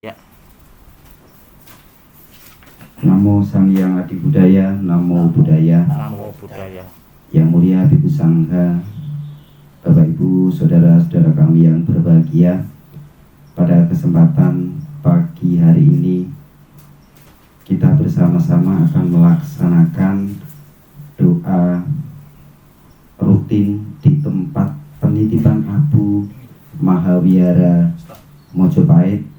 Ya. Namo Sang Hyang Adi Budaya, Namo Budaya. Namo Budaya. Yang mulia Bibu Sangha, Bapak Ibu, saudara-saudara kami yang berbahagia, pada kesempatan pagi hari ini kita bersama-sama akan melaksanakan doa rutin di tempat penitipan Abu Mahawihara Mojopahit.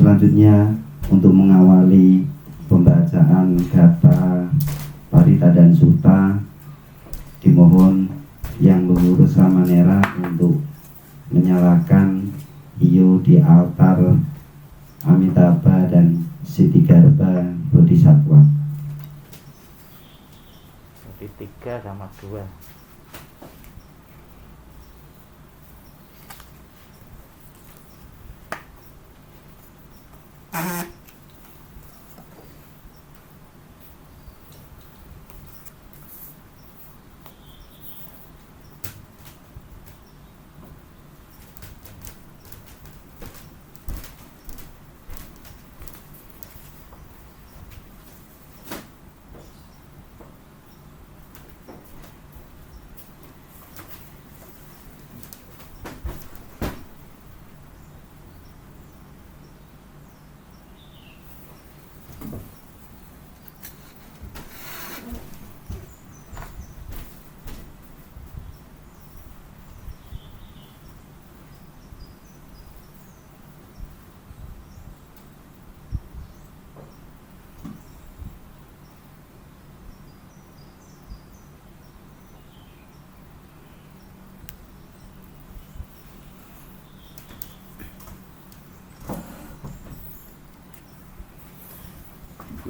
Selanjutnya, untuk mengawali pembacaan kata Parita dan Suta, dimohon yang mengurus Samanera untuk menyalakan hiu di altar Amitabha dan Siddhigarbha Bodhisattva. Jadi 3 sama 2.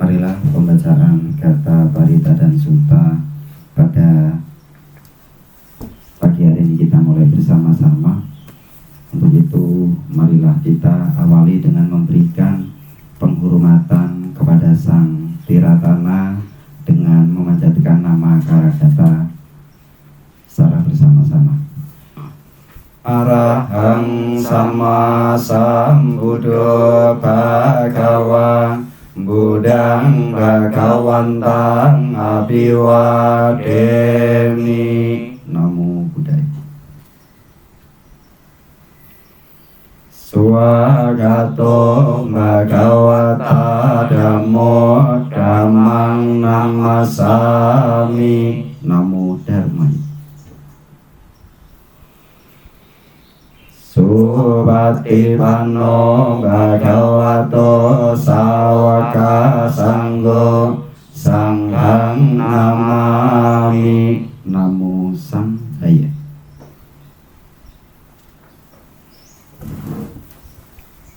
Marilah pembacaan kata Parita dan Suta pada pagi hari ini kita mulai bersama-sama. Untuk itu, marilah kita awali dengan memberikan penghormatan kepada Sang Tiratana dengan memanjatkan nama Karagata secara bersama-sama. Arahang sama sambuddho bhagava Budang Bhagawantang Abhiwademi. Namo Buddhaya. Swagato Bhagavata Dhammo Dhammang Namasami. Namo Dharmaya. Supatipanno Bhagavato Sawaka Sanggo Sanghang Namami. Namo Sanghaya.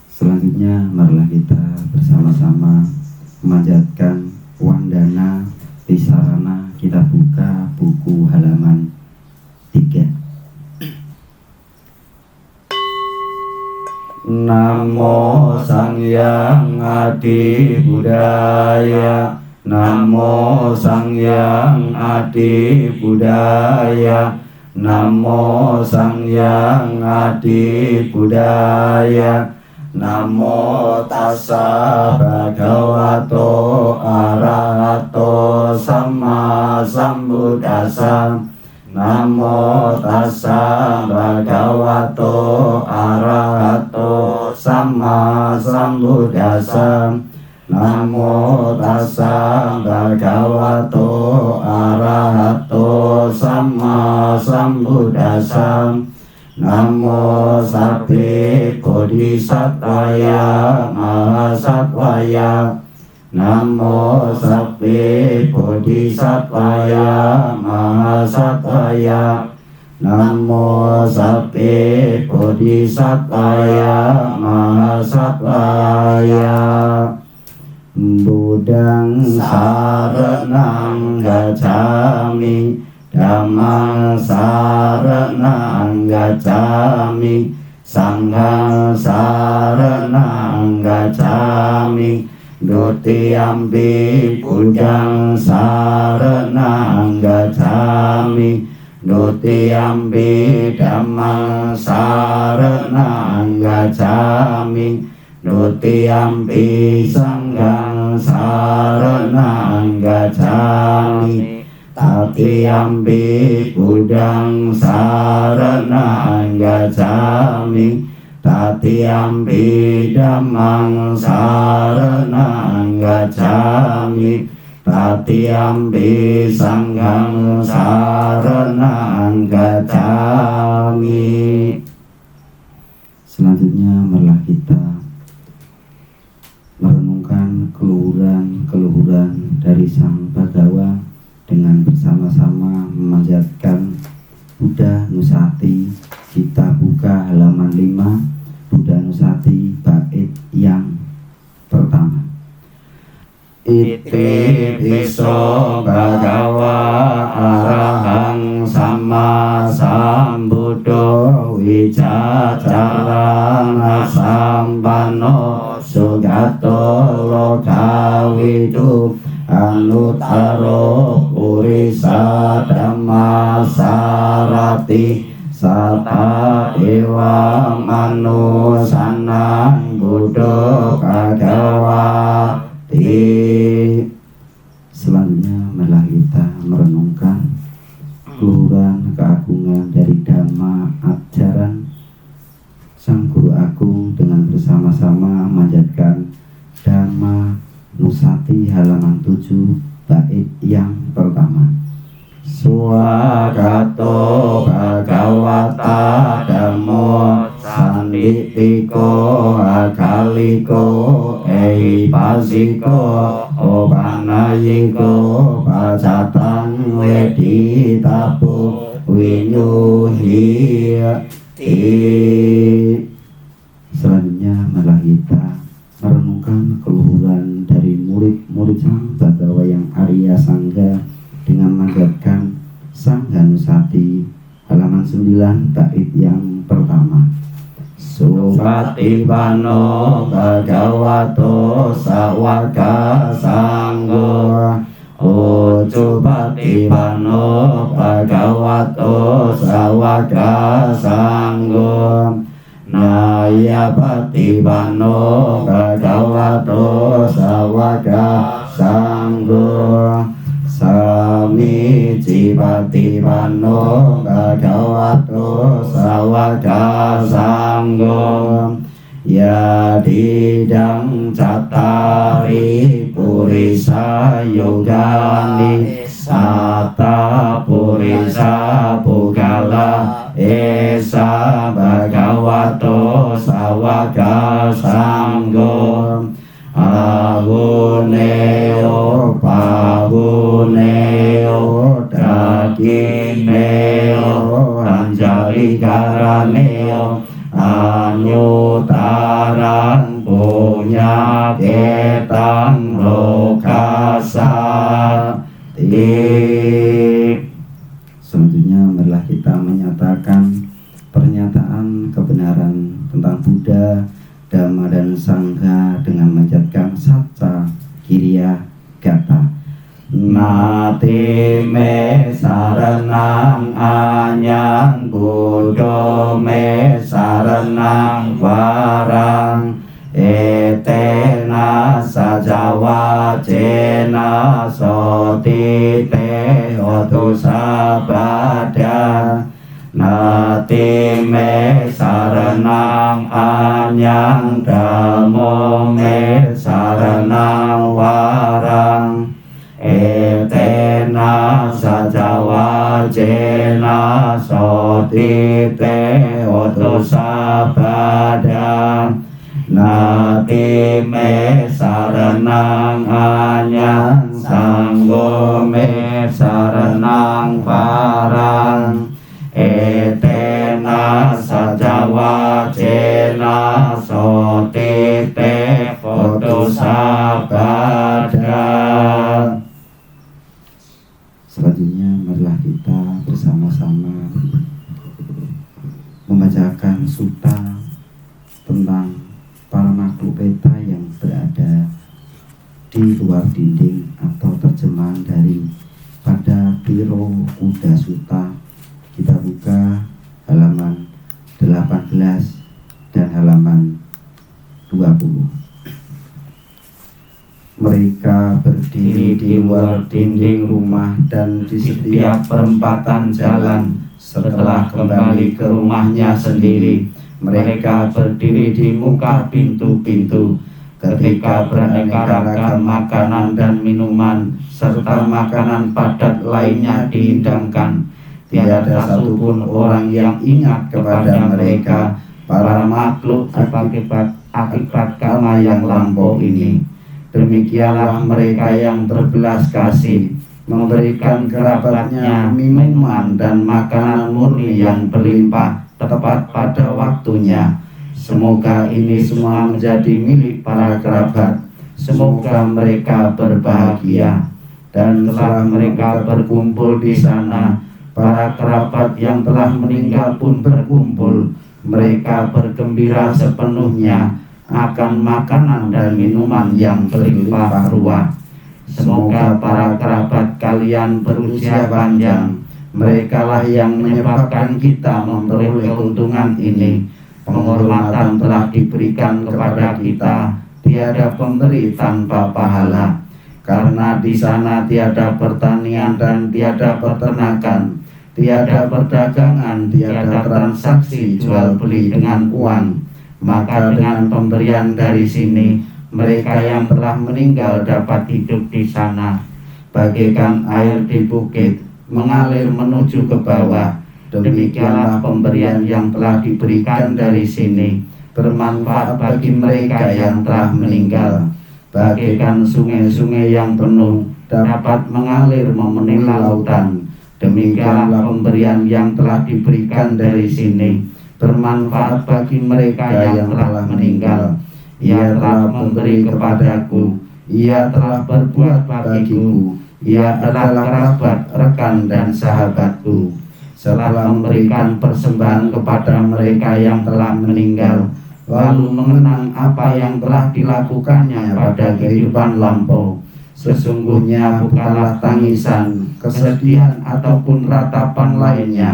Selanjutnya, marilah kita bersama-sama memanjatkan Wandana Tisarana. Kita buka buku halaman 3. Namo Sang Hyang Adi Budaya, Namo Sang Hyang Adi Budaya, Namo Sang Hyang Adi Budaya. Namo tassa bhagavato arahato sama sambuddhassa. Namo tassa bhagavato arahato sama sambuddhassa. Namo tassa bhagavato arahato sama sambuddhassa. Namo sabbhe bodhisattvaya mahasattvaya. Namo sabbhe bodhisattvaya mahasattvaya. Namo sabbhe bodhisattvaya mahasattvaya. Buddhang saranang gacchami, Dhammang saranang gacchami, Sanghang saranang gacchami. Dutiyampi Buddhang saranang gacchami, Dutiyampi dhammang saranang gacchami. Dutiyampi sanghang saranang gacchami. Tatiyampi buddhang saranang gacchami. Tatiyampi dhammang saranang gacchami. Tatiyampi sanghang saranang gacchami. Selanjutnya marilah kita merenungkan keluhuran dari Sang Bhagawa dengan bersama-sama memanjatkan Buddha Nusati. Kita buka halaman 5, Buddha Nusati bait yang pertama. Iti piso Bhagawa arahang sama sambuddho wicacarana sampano sugato lokawidu anutaro purisa dhamma sarati sata ewa manusanang buddho Bhagawati. Selanjutnya marilah kita merenungkan keluhuran keagungan dari Dhamma ajaran Sang Guru Agung dengan bersama-sama memanjatkan Dhamma Nusati halaman 7 bait yang pertama. Swagato Bhagawata Dhammo Sanditiko Akaliko Eipasiko Opanayiko Pacatang Weditapu Winyuhi. Selanjutnya marilah kita merenungkan keluhuran dari murid-murid Sang Bhagawa yang Arya Sangga dengan memanjatkan Sanghanusati halaman 9 bait yang pertama. Supatipano Bhagavato Sawaka Sanggo. Ucupatipano Bhagavato Sawaka Sanggo. Nayapatipano Bhagavato Sawaka Sanggo. Sami cipatipano Bhagavato Sawaka Sanggo. Yadidang cattari purisa yogani sata purisa pugala esa Bhagavato Sawaka Sanggo. Ahuneo pahuneo dakineo anjali karaneo anyutarang punya ketang lokasati. Selanjutnya marilah kita menyatakan pernyataan kebenaran tentang Buddha, Dhamma dan Sangha dengan menjadikan Satca Kiriya Gata. Nati me saranang anyang Buddho me saranang warang etena sajawa cena soti te otu sabada. Nati me saranang anyang Dhammo me saranang warang etena sajawa jena soti te otu sabada. Nati me saranang anyang sanggo me saranang warang etena sajawa jena soti te otu sabada. Selanjutnya marilah kita bersama-sama membacakan sutta tentang para makhluk peta yang berada di luar dinding atau terjemahan dari pada Piro Kuda Sutta Kita buka halaman 18 dan halaman 20. Mereka berdiri di luar dinding rumah dan di setiap perempatan jalan. Setelah kembali ke rumahnya sendiri, mereka berdiri di muka pintu-pintu. Ketika beraneka ragam makanan dan minuman serta makanan padat lainnya dihidangkan, tiada satupun orang yang ingat kepada mereka, para makhluk akibat karma yang lampau ini. Demikianlah mereka yang berbelas kasih, memberikan kerabatnya minuman dan makanan murni yang berlimpah tepat pada waktunya. Semoga ini semua menjadi milik para kerabat. Semoga mereka berbahagia. Dan setelah mereka berkumpul di sana, para kerabat yang telah meninggal pun berkumpul. Mereka bergembira sepenuhnya akan makanan dan minuman yang berlimpah ruah. Semoga para kerabat kalian berusia panjang. Merekalah yang menyebabkan kita memperoleh keuntungan ini. Penghormatan telah diberikan kepada kita, tiada pemberi tanpa pahala. Karena di sana tiada pertanian dan tiada peternakan, tiada perdagangan, tiada transaksi jual beli dengan uang. Maka dengan pemberian dari sini, mereka yang telah meninggal dapat hidup di sana. Bagaikan air di bukit mengalir menuju ke bawah, demikianlah pemberian yang telah diberikan dari sini bermanfaat bagi mereka yang telah meninggal. Bagaikan sungai-sungai yang penuh dapat mengalir memenuhi lautan, demikianlah pemberian yang telah diberikan dari sini bermanfaat bagi mereka yang telah meninggal. Ia telah memberi kepadaku, ia telah berbuat bagiku, ia adalah kerabat, rekan dan sahabatku. Setelah memberikan persembahan kepada mereka yang telah meninggal, lalu mengenang apa yang telah dilakukannya pada kehidupan lampau, sesungguhnya bukanlah tangisan, kesedihan ataupun ratapan lainnya.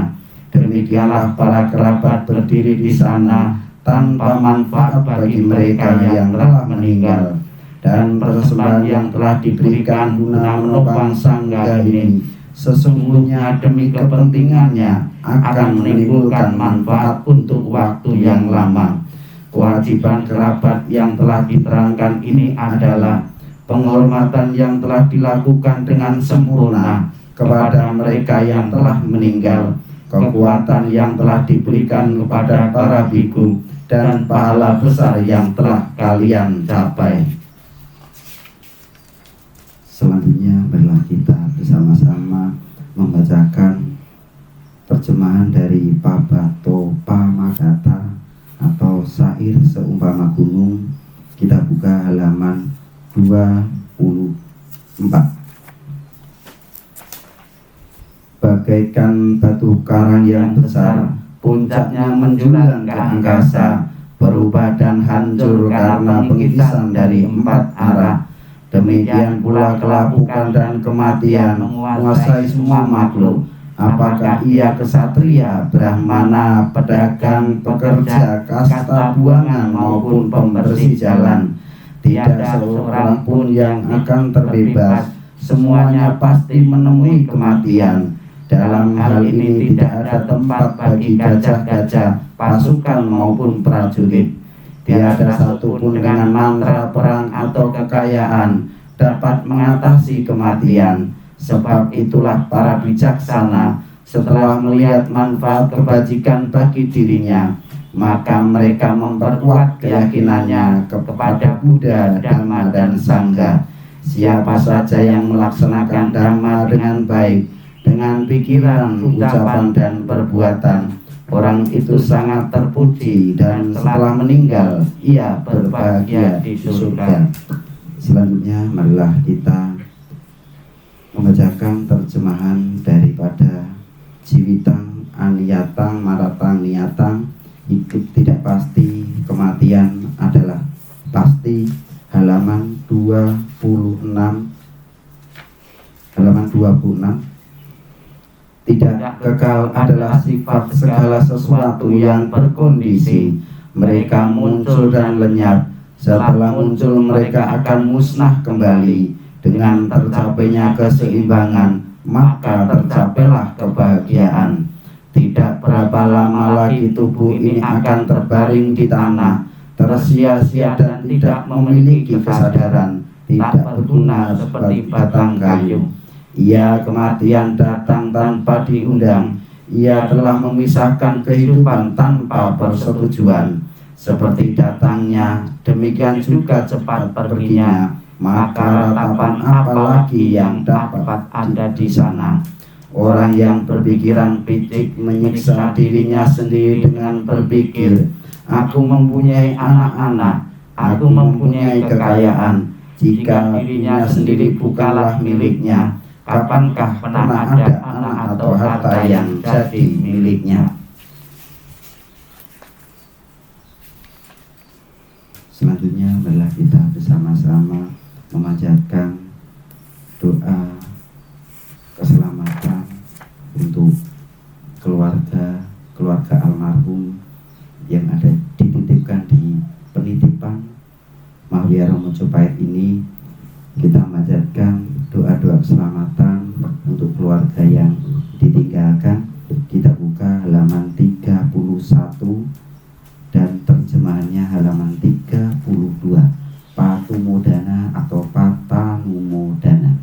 Demikianlah para kerabat berdiri di sana tanpa manfaat bagi mereka yang telah meninggal. Dan persembahan yang telah diberikan guna menopang sangga ini sesungguhnya demi kepentingannya akan menimbulkan manfaat untuk waktu yang lama. Kewajiban kerabat yang telah diterangkan ini adalah penghormatan yang telah dilakukan dengan sempurna kepada mereka yang telah meninggal, kekuatan yang telah diberikan kepada para biku, dan pahala besar yang telah kalian capai. Selanjutnya marilah kita bersama-sama membacakan terjemahan dari Pabato Pamagata atau Syair Seumpama Gunung. Kita buka halaman 24. Bagaikan batu karang yang besar, puncaknya menjulang ke angkasa, berubah dan hancur karena pengipisan dari 4 arah. Demikian pula kelapukan dan kematian menguasai semua makhluk. Apakah ia kesatria, brahmana, pedagang, pekerja, kasta buangan maupun pembersih jalan, tiada seorang pun yang akan terbebas. Semuanya pasti menemui kematian. Dalam hal ini tidak ada tempat bagi gajah-gajah, pasukan maupun prajurit. Tiada satupun dengan mantra perang atau kekayaan dapat mengatasi kematian. Sebab itulah para bijaksana setelah melihat manfaat kebajikan bagi dirinya, maka mereka memperkuat keyakinannya kepada Buddha, Dhamma, dan Sangha. Siapa saja yang melaksanakan Dhamma dengan baik, dengan pikiran, ucapan, dan perbuatan, orang itu sangat terpuji dan setelah meninggal ia berbahagia di surga. Selanjutnya marilah kita membacakan terjemahan daripada Jiwitang Aniyatang Maratang Niyatang. Hidup tidak pasti, kematian adalah pasti. Halaman 26. Tidak kekal adalah sifat segala sesuatu yang berkondisi. Mereka muncul dan lenyap. Setelah muncul mereka akan musnah kembali. Dengan tercapainya keseimbangan, maka tercapailah kebahagiaan. Tidak berapa lama lagi tubuh ini akan terbaring di tanah, tersia-sia dan tidak memiliki kesadaran, tidak berguna seperti batang kayu. Ia kematian datang tanpa diundang. Ia telah memisahkan kehidupan tanpa persetujuan. Seperti datangnya, demikian juga cepat perginya. Maka ratapan apa lagi yang dapat ada di sana? Orang yang berpikiran picik menyiksa dirinya sendiri dengan berpikir, aku mempunyai anak-anak, aku mempunyai kekayaan. Jika dirinya sendiri bukanlah miliknya, kapankah pernah ada anak atau harta yang jadi miliknya? Selanjutnya adalah kita bersama-sama memanjatkan doa keselamatan untuk keluarga almarhum yang ada dititipkan di penitipan Mahwiyah Majapahit ini. Kita memanjatkan doa-doa keselamatan untuk keluarga yang ditinggalkan. Kita buka halaman 31 dan terjemahannya halaman 32. Patumudana atau Patanumudana.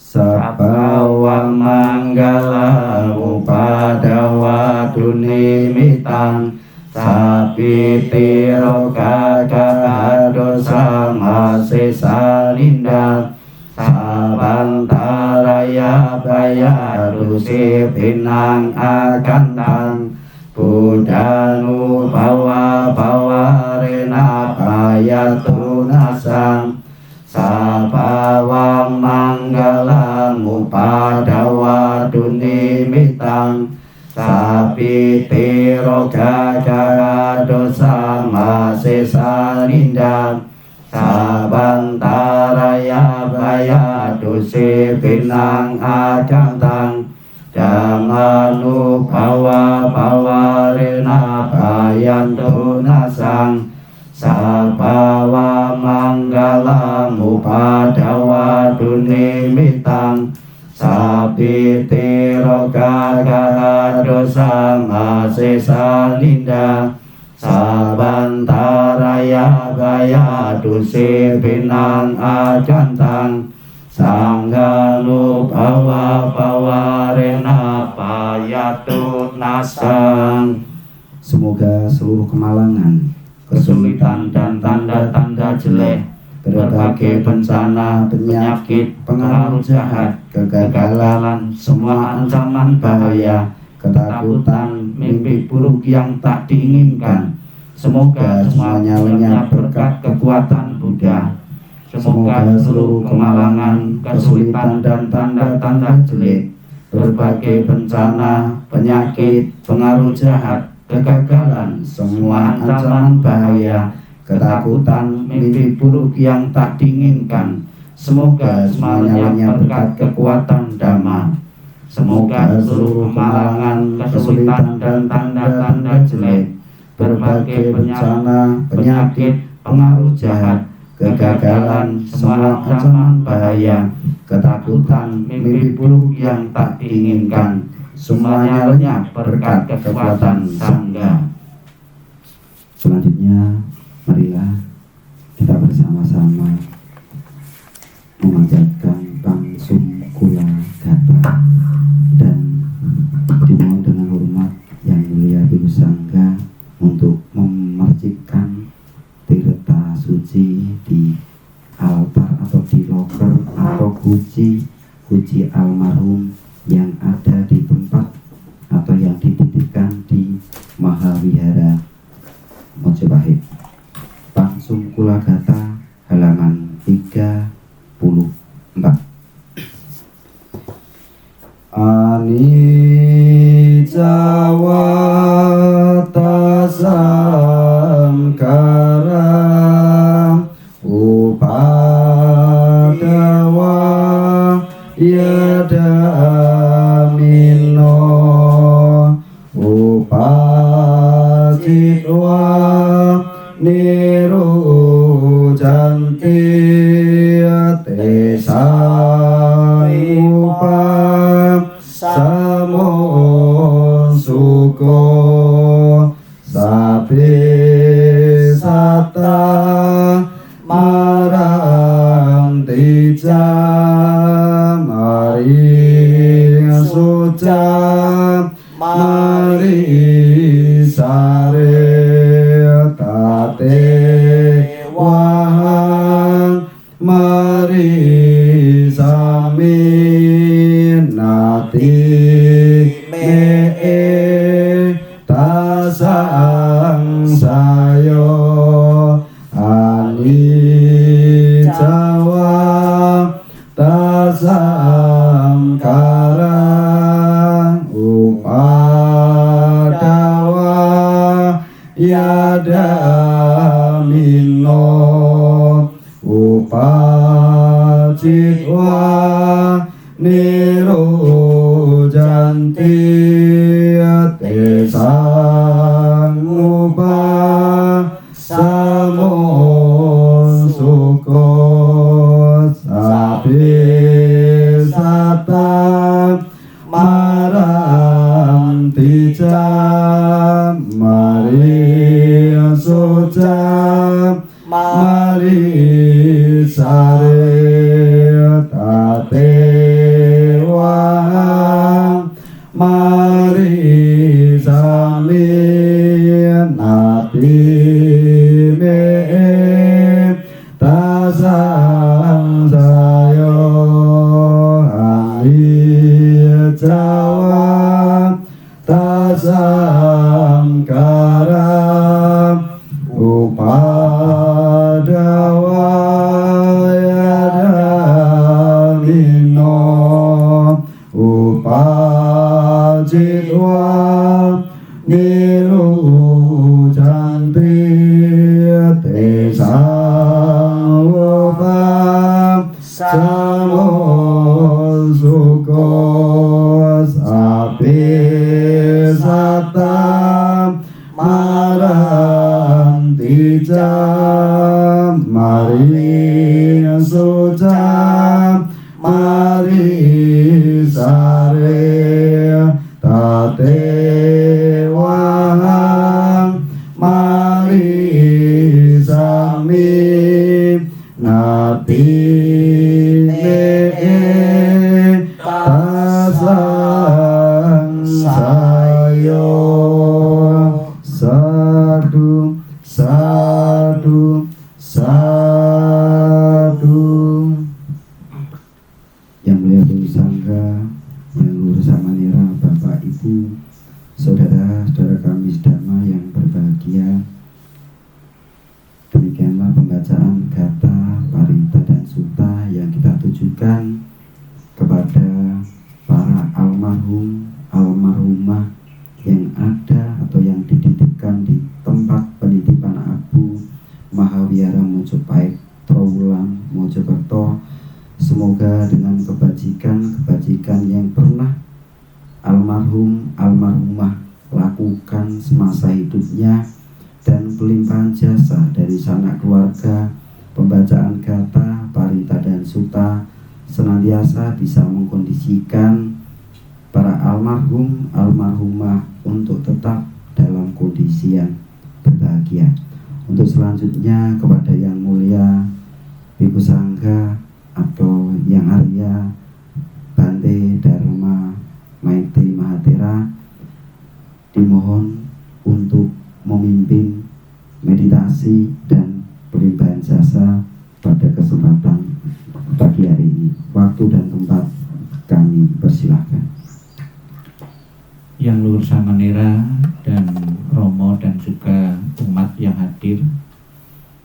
Sabawa manggala upadawa dunimitan sapitiro kakado sama sesalinda sabantaraya bayadu sipinang akantang budanu bawa rena payatu nasang sabawang manggalang upadawa dunimitang sapitiro gagado sama sesanindang sabantaraya bayadu sipinang akantang Damanu bawa rena bayantu nasang sabawa manggalang upadawa dunimitang sapitiro gagado sama sesalinda sabantaraya bayadu sipinang ajantang Sangganu bawa rena payatu nasang. Semoga seluruh kemalangan, kesulitan dan tanda-tanda jelek, berbagai bencana, penyakit, pengaruh jahat, kegagalan, semua ancaman bahaya, ketakutan, mimpi buruk yang tak diinginkan, semoga semuanya lenyap berkat kekuatan Buddha. Semoga seluruh kemalangan, kesulitan dan tanda-tanda jelek, berbagai bencana, penyakit, pengaruh jahat, kegagalan, semua ancaman bahaya, ketakutan, mimpi buruk yang tak diinginkan, semoga semuanya lenyap berkat kekuatan Dhamma. Semoga seluruh kemalangan, kesulitan dan tanda-tanda jelek, berbagai bencana, penyakit, pengaruh jahat, kegagalan, semua ancaman bahaya, ketakutan, mimpi buruk yang tak diinginkan, semuanya lenyap berkat kekuatan Sangha. Selanjutnya, marilah kita bersama-sama memanjatkan Pangsum Kula Gata dan dimohon dengan hormat yang mulia Ibu Sangha untuk memercikkan tirta suci di altar atau di loker atau guci almarhum yang ada di tempat atau yang dititipkan di Mahawihara Majapahit. Pangsum Kula Gata halaman 34. Anicawata samkara upadawa yadami jitwa niru janti te sayupa samo suko sapi sata marang tija mari suca mari sare tate wahang mari sami nati me tasang sayo ani jawa tasam karang upadawa yada mino upacitwa niru janti te sangupa samo suko sapi sata marang tija mari suca mari sare tate wahang mari sami nati me tasang sayo ali jawa tasang karam upadawa yada mino upacitwa niru janti te sangupa samo suko sapi sata marang tija mari suca mari sare tate wahang mari sami nati tasang sayo sadu sadu sadu. Yang mulia Bung Sangga, yang luhur samanera, Bapak Ibu, saudara-saudara kami sedama yang berbahagia, demikianlah pembacaan Gatha, Parita dan Suta yang kita tujukan kepada para almarhum, almarhumah yang ada atau yang dititipkan di tempat penitipan Abu Mahawiara Mojopahit Trowulan Mojokerto. Semoga dengan kebajikan yang pernah almarhum almarhumah lakukan semasa hidupnya dan pelimpahan jasa dari sanak keluarga, pembacaan Gatha, Parita dan Suta senantiasa bisa mengkondisikan para almarhum almarhumah untuk tetap dalam kondisi yang berbahagia. Untuk selanjutnya kepada yang mulia Biku Sangga atau Yang Arya Bante Dharma Maitri Mahatera dimohon untuk memimpin meditasi dan pelimpahan jasa pada kesempatan pagi hari ini. Waktu dan tempat kami persilahkan. Yang luhur samanera dan Romo dan juga umat yang hadir,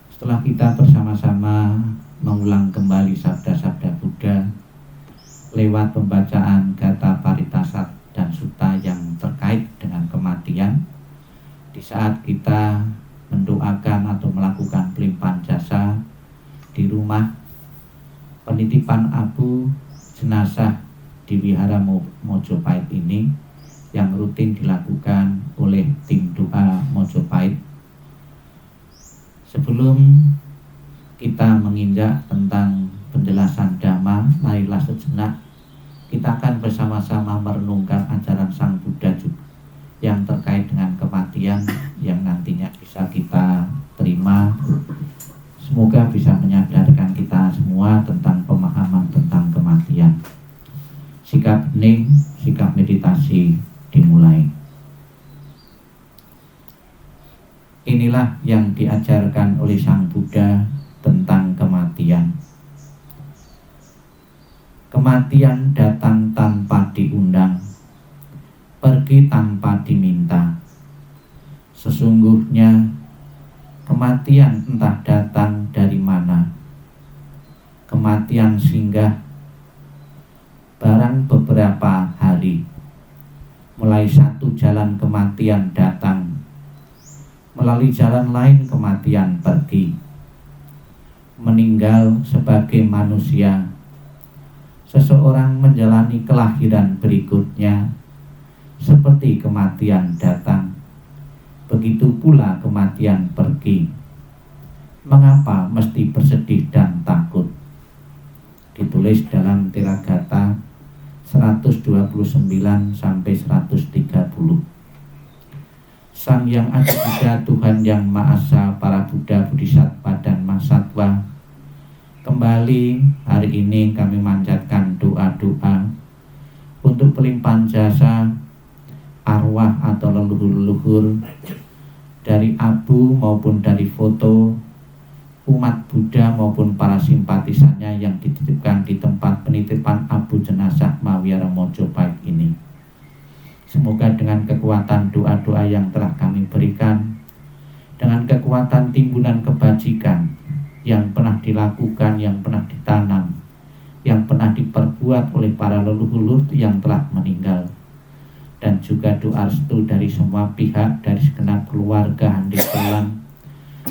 setelah kita bersama-sama mengulang kembali sabda-sabda Buddha lewat pembacaan Gatha, Parita dan Suta yang terkait dengan kematian, di saat kita mendoakan atau melakukan pelimpahan jasa di rumah penitipan Abu jenazah di Wihara Mojopahit ini yang rutin dilakukan oleh tim doa Mojopahit Sebelum kita menginjak tentang penjelasan Dhamma, marilah sejenak kita akan bersama-sama merenungkan ajaran Sang Buddha juga yang terkait dengan kematian yang nantinya bisa kita terima. Semoga bisa menyadarkan kita semua tentang pemahaman tentang kematian. Sikap hening, sikap meditasi dimulai. Inilah yang diajarkan oleh Sang Buddha tentang kematian. Kematian datang tanpa diundang, pergi tanpa diminta. Sesungguhnya kematian entah datang dari mana. Kematian singgah barang beberapa hari. Mulai satu jalan kematian datang, melalui jalan lain kematian pergi. Meninggal sebagai manusia, seseorang menjalani kelahiran berikutnya. Seperti kematian datang, begitu pula kematian pergi. Mengapa mesti bersedih dan takut? Ditulis dalam Tiragata 129 sampai 130. Sang Yang Adi Buddha, Tuhan Yang Maha Esa, para Buddha, Bodhisattva dan Mahasatwa, kembali hari ini kami manjatkan doa-doa untuk pelimpahan jasa arwah atau leluhur-leluhur dari abu maupun dari foto umat Buddha maupun para simpatisannya yang dititipkan di tempat penitipan abu jenazah Mahavyara Mojopahit ini. Semoga dengan kekuatan doa-doa yang telah kami berikan, dengan kekuatan timbunan kebajikan yang pernah dilakukan, yang pernah ditanam, yang pernah diperbuat oleh para leluhur yang telah meninggal, dan juga doa restu dari semua pihak, dari segenap keluarga Handikulan,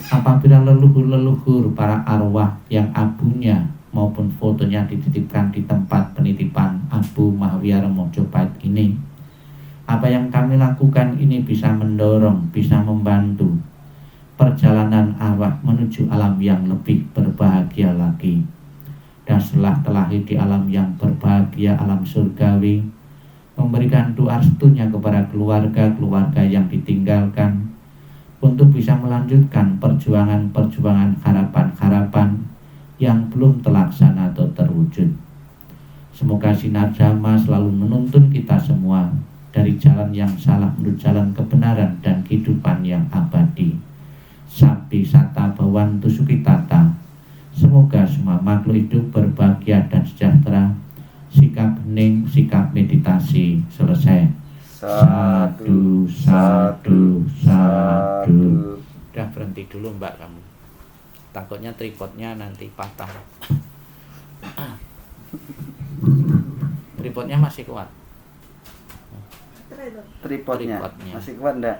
apabila leluhur-leluhur para arwah yang abunya maupun fotonya dititipkan di tempat penitipan abu Mahavyara Mojopahit ini, apa yang kami lakukan ini bisa mendorong, bisa membantu perjalanan arwah menuju alam yang lebih berbahagia lagi. Dan setelah terlahir di alam yang berbahagia, alam surgawi, memberikan doa restunya kepada keluarga-keluarga yang ditinggalkan untuk bisa melanjutkan perjuangan-perjuangan harapan-harapan yang belum terlaksana atau terwujud. Semoga sinar Dhamma selalu menuntun kita semua dari jalan yang salah menuju jalan kebenaran dan kehidupan yang abadi. Sabdi Sata Bhavantu Sukhitata. Semoga semua makhluk hidup berbahagia dan sejahtera. Sikap hening, sikap meditasi selesai. Sadu, sadu, sadu. Udah berhenti dulu Mbak kamu. Takutnya tripodnya nanti patah. Tripodnya masih kuat. Tripodnya masih kuat enggak?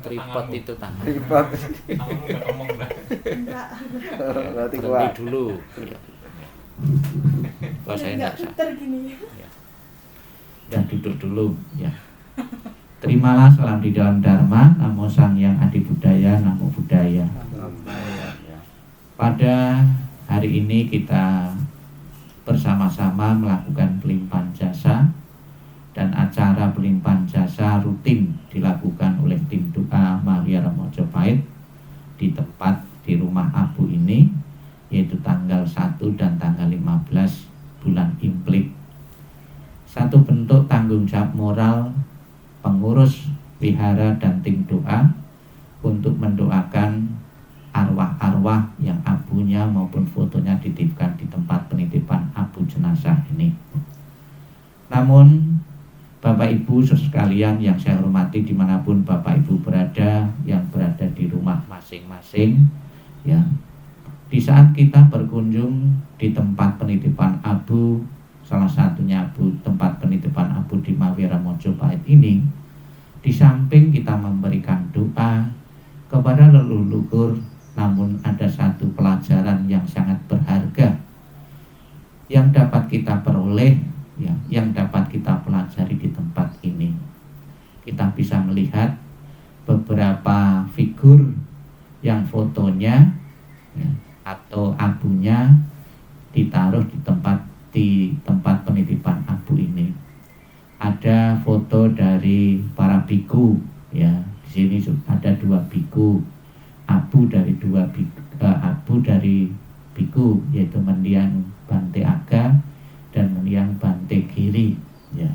Tripod itu tangan. Tripod. Kamu udah ngomong dah. Berarti Berhenti kuat. dulu. Ya. Kalau saya enggak sah. Ya. Dan duduk dulu ya. Terimalah salam di dalam Dharma, Namo Sang Yang Adi Budaya, Namo Buddhaya. Pada hari ini kita bersama-sama melakukan pelimpahan jasa, dan acara pelimpahan jasa rutin dilakukan oleh tim doa Mahavyara Mojopahit di tempat di rumah abu ini, yaitu tanggal 1 dan tanggal 15 bulan Implik. Satu bentuk tanggung jawab moral pengurus wihara dan tim doa untuk mendoakan arwah-arwah yang abunya maupun fotonya dititipkan di tempat penitipan abu jenazah ini. Namun Bapak Ibu sekalian yang saya hormati dimanapun Bapak Ibu berada, yang berada di rumah masing-masing, ya, di saat kita berkunjung di tempat penitipan abu, salah satunya tempat penitipan abu di Mahavyara Mojopahit ini, di samping kita memberikan doa kepada leluhur, namun ada satu pelajaran yang sangat berharga yang dapat kita peroleh, ya, yang dapat kita pelajari di tempat ini. Kita bisa melihat beberapa figur yang fotonya ya, atau abunya ditaruh di tempat penitipan abu ini. Ada foto dari para biku ya. Di sini ada 2 biku. Abu dari biku yaitu Mendiang Bante Aga dan Mendiang Bante Giri ya.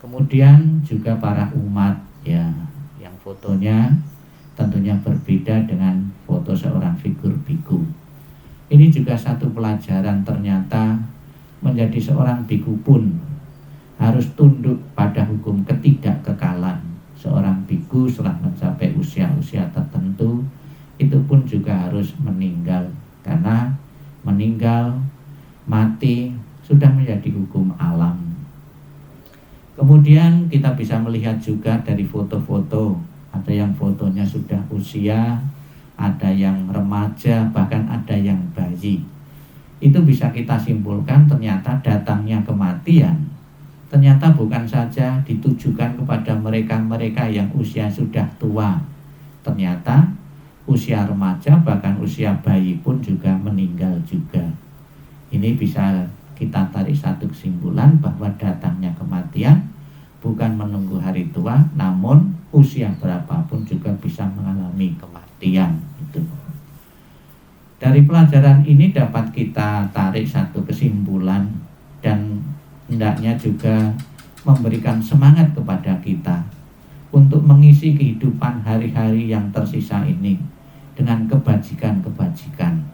Kemudian juga para umat ya, yang fotonya tentunya berbeda dengan foto seorang figur biku. Ini juga satu pelajaran, ternyata menjadi seorang biku pun harus tunduk pada hukum ketidakkekalan. Seorang biku setelah mencapai usia-usia tertentu itu pun juga harus meninggal, karena meninggal, mati sudah menjadi hukum alam. Kemudian kita bisa melihat juga dari foto-foto, ada yang fotonya sudah usia, ada yang remaja, bahkan ada yang bayi. Itu bisa kita simpulkan ternyata datangnya kematian ternyata bukan saja ditujukan kepada mereka-mereka yang usia sudah tua. Ternyata usia remaja bahkan usia bayi pun juga meninggal juga. Ini bisa kita tarik satu kesimpulan bahwa datangnya kematian bukan menunggu hari tua, namun usia berapapun juga bisa mengalami kematian. Itu. Dari pelajaran ini dapat kita tarik satu kesimpulan dan hendaknya juga memberikan semangat kepada kita untuk mengisi kehidupan hari-hari yang tersisa ini dengan kebajikan-kebajikan.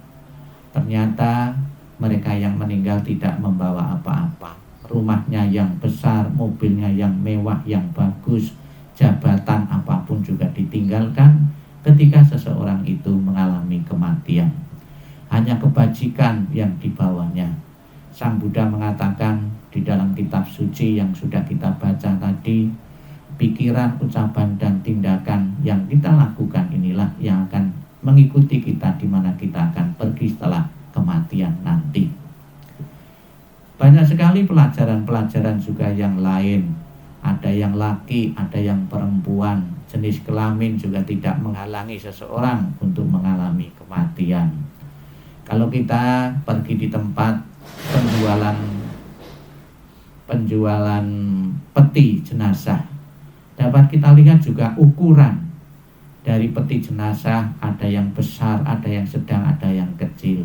Ternyata mereka yang meninggal tidak membawa apa-apa. Rumahnya yang besar, mobilnya yang mewah, yang bagus, jabatan apapun juga ditinggalkan ketika seseorang itu mengalami kematian. Hanya kebajikan yang dibawanya. Sang Buddha mengatakan di dalam kitab suci yang sudah kita baca tadi, pikiran, ucapan, dan tindakan yang kita lakukan inilah yang akan mengikuti kita di mana kita akan pergi setelah kematian nanti. Banyak sekali pelajaran-pelajaran juga yang lain. Ada yang laki, ada yang perempuan. Jenis kelamin juga tidak menghalangi seseorang untuk mengalami kematian. Kalau kita pergi di tempat penjualan peti jenazah, dapat kita lihat juga ukuran dari peti jenazah, ada yang besar, ada yang sedang, ada yang kecil.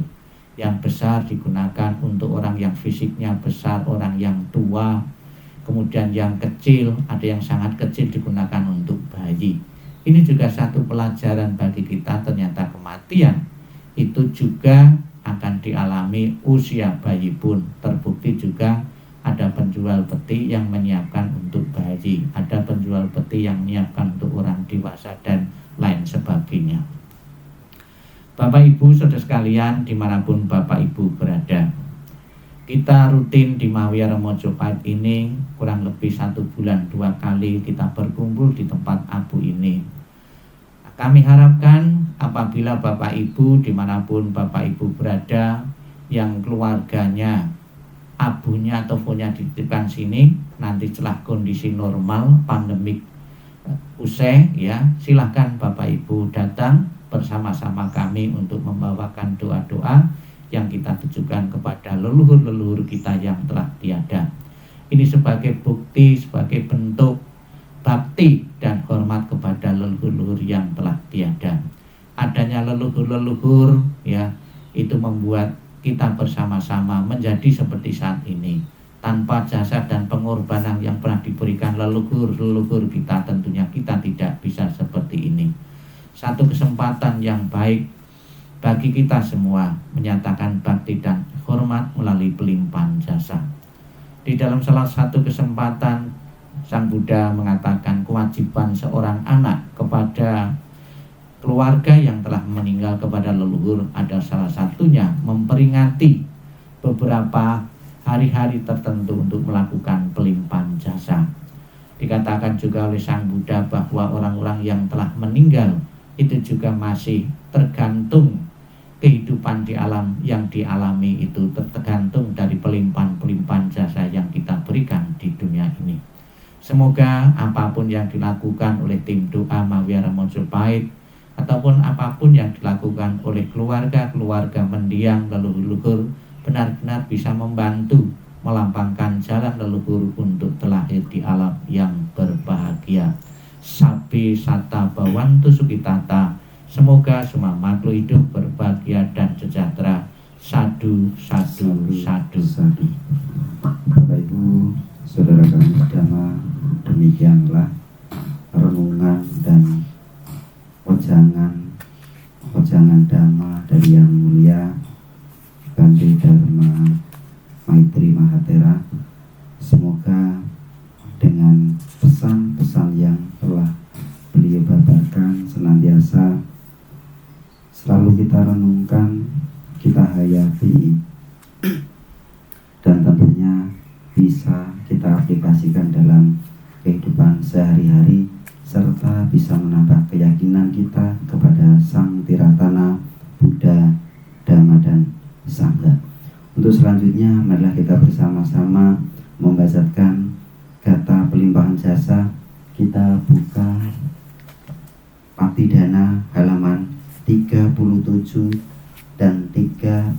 Yang besar digunakan untuk orang yang fisiknya besar, orang yang tua. Kemudian yang kecil, ada yang sangat kecil digunakan untuk bayi. Ini juga satu pelajaran bagi kita, ternyata kematian itu juga akan dialami usia bayi pun. Terbukti juga ada penjual peti yang menyiapkan untuk bayi, ada penjual peti yang menyiapkan untuk orang dewasa dan lain sebagainya. Bapak Ibu saudara sekalian dimanapun Bapak Ibu berada, kita rutin di Mahawihara Mojopahit ini kurang lebih 1 bulan 2 kali kita berkumpul di tempat abu ini. Kami harapkan apabila Bapak Ibu dimanapun Bapak Ibu berada yang keluarganya abunya atau punya dititipkan sini, nanti setelah kondisi normal pandemik usai ya, silahkan Bapak Ibu datang bersama-sama kami untuk membawakan doa-doa yang kita tujukan kepada leluhur-leluhur kita yang telah tiada. Ini sebagai bukti, sebagai bentuk bakti dan hormat kepada leluhur-leluhur yang telah tiada. Adanya leluhur-leluhur ya, itu membuat kita bersama-sama menjadi seperti saat ini. Tanpa jasa dan pengorbanan yang pernah diberikan leluhur-leluhur kita, tentunya kita tidak bisa seperti ini. Satu kesempatan yang baik bagi kita semua menyatakan bakti dan hormat melalui pelimpahan jasa. Di dalam salah satu kesempatan Sang Buddha mengatakan kewajiban seorang anak kepada keluarga yang telah meninggal, kepada leluhur, ada salah satunya memperingati beberapa hari-hari tertentu untuk melakukan pelimpahan jasa. Dikatakan juga oleh Sang Buddha bahwa orang-orang yang telah meninggal itu juga masih tergantung kehidupan di alam yang dialami, itu tergantung dari pelimpahan jasa yang kita berikan di dunia ini. Semoga apapun yang dilakukan oleh tim doa Mahawihara Mojopahit ataupun apapun yang dilakukan oleh keluarga mendiang leluhur benar-benar bisa membantu melampangkan jalan leluhur untuk terlahir di alam yang berbahagia. Sabi sata bawantu sukitata, semoga semua makhluk hidup berbahagia dan sejahtera. Sadu, sadu, sadu. Bapak Ibu, saudara kami sedama, demikianlah renungan dan wejangan dhamma dari Yang Mulia Bante Dharma Maitri Mahathera. Semoga dengan pesan-pesan yang telah beliau babarkan senantiasa selalu kita renungkan, kita hayati, dan tentunya bisa kita aplikasikan dalam kehidupan sehari-hari, serta bisa menambah keyakinan kita kepada Sang Tiratana, Buddha, Dhamma, dan Sangha. Untuk selanjutnya, marilah kita bersama-sama membacakan kata pelimpahan jasa. Kita buka Patidana halaman 37 dan 38.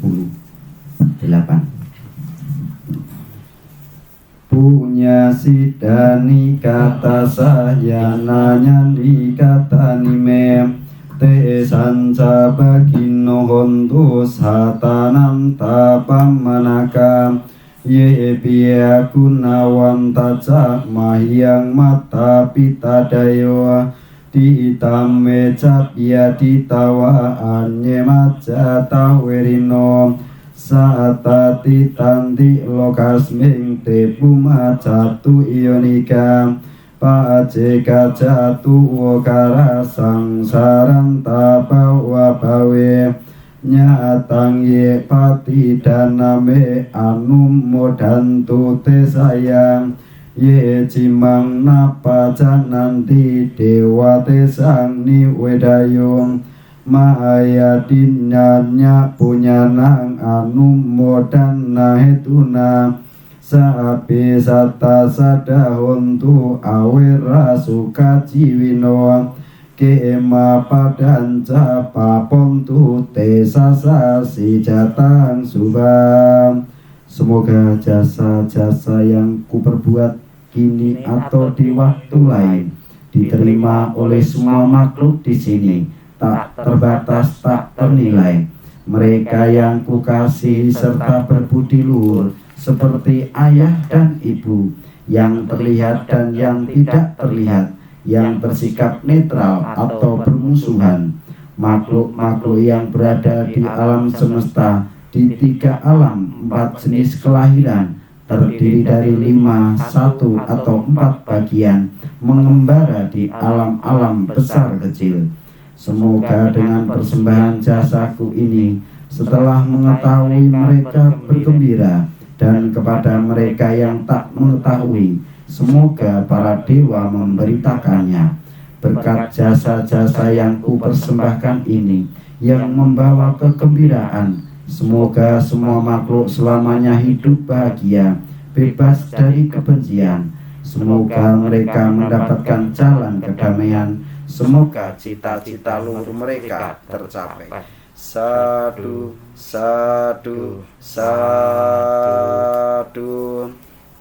Punya sidani kata sayana nyandi kata nime te sanca bagino hontu satanam tapamanaka ye pia gunawan tajak mahyang mata pita dayo di itame capia ditawa anye maja tawerino saatati tanti lokasming te puma jatu ionika paceka jatu wakara sangsaran tapawa bawe nyatang ye pati daname anum modantu te sayang ye cimang napa jananti dewa te sang ni wedayung Maya dinyanya punya nang anum modan nahetuna sapi sata sadahuntu awira suka jiwino kema padanca papontu te sasasi jatang subam. Semoga jasa-jasa yang kuperbuat kini atau di waktu lain diterima oleh semua makhluk di sini, tak terbatas, tak ternilai. Mereka yang kukasihi serta berbudi luhur seperti ayah dan ibu, yang terlihat dan yang tidak terlihat, yang bersikap netral atau bermusuhan, makhluk-makhluk yang berada di alam semesta, di 3 alam 4 jenis kelahiran, terdiri dari 5, 1 atau 4 bagian, mengembara di alam-alam besar kecil. Semoga dengan persembahan jasaku ini, setelah mengetahui mereka bergembira, dan kepada mereka yang tak mengetahui, semoga para dewa memberitakannya. Berkat jasa-jasa yang kupersembahkan ini, yang membawa kegembiraan, semoga semua makhluk selamanya hidup bahagia, bebas dari kebencian. Semoga mereka mendapatkan jalan kedamaian. Semoga cita-cita luhur mereka tercapai. Sadu, sadu, sadu.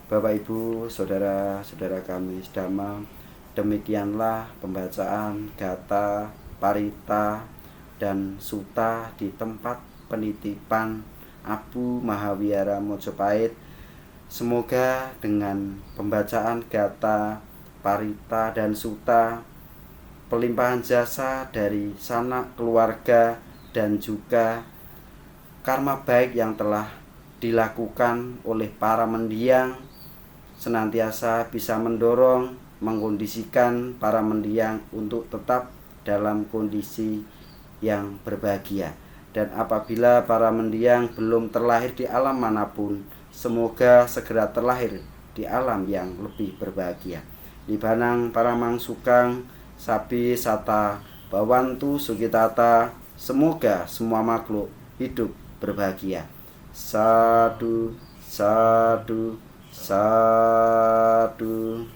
Bapak Ibu, saudara-saudara kami sedama, demikianlah pembacaan Gatha, Parita, dan Sutta di tempat penitipan Abu Mahawiara Mojopahit. Semoga dengan pembacaan Gatha, Parita, dan Sutta, pelimpahan jasa dari sanak keluarga dan juga karma baik yang telah dilakukan oleh para mendiang senantiasa bisa mendorong, mengkondisikan para mendiang untuk tetap dalam kondisi yang berbahagia. Dan apabila para mendiang belum terlahir di alam manapun, semoga segera terlahir di alam yang lebih berbahagia. Libanang paramang sukang sapi sata bawantu sugitata, semoga semua makhluk hidup berbahagia. Sadu, sadu, sadu.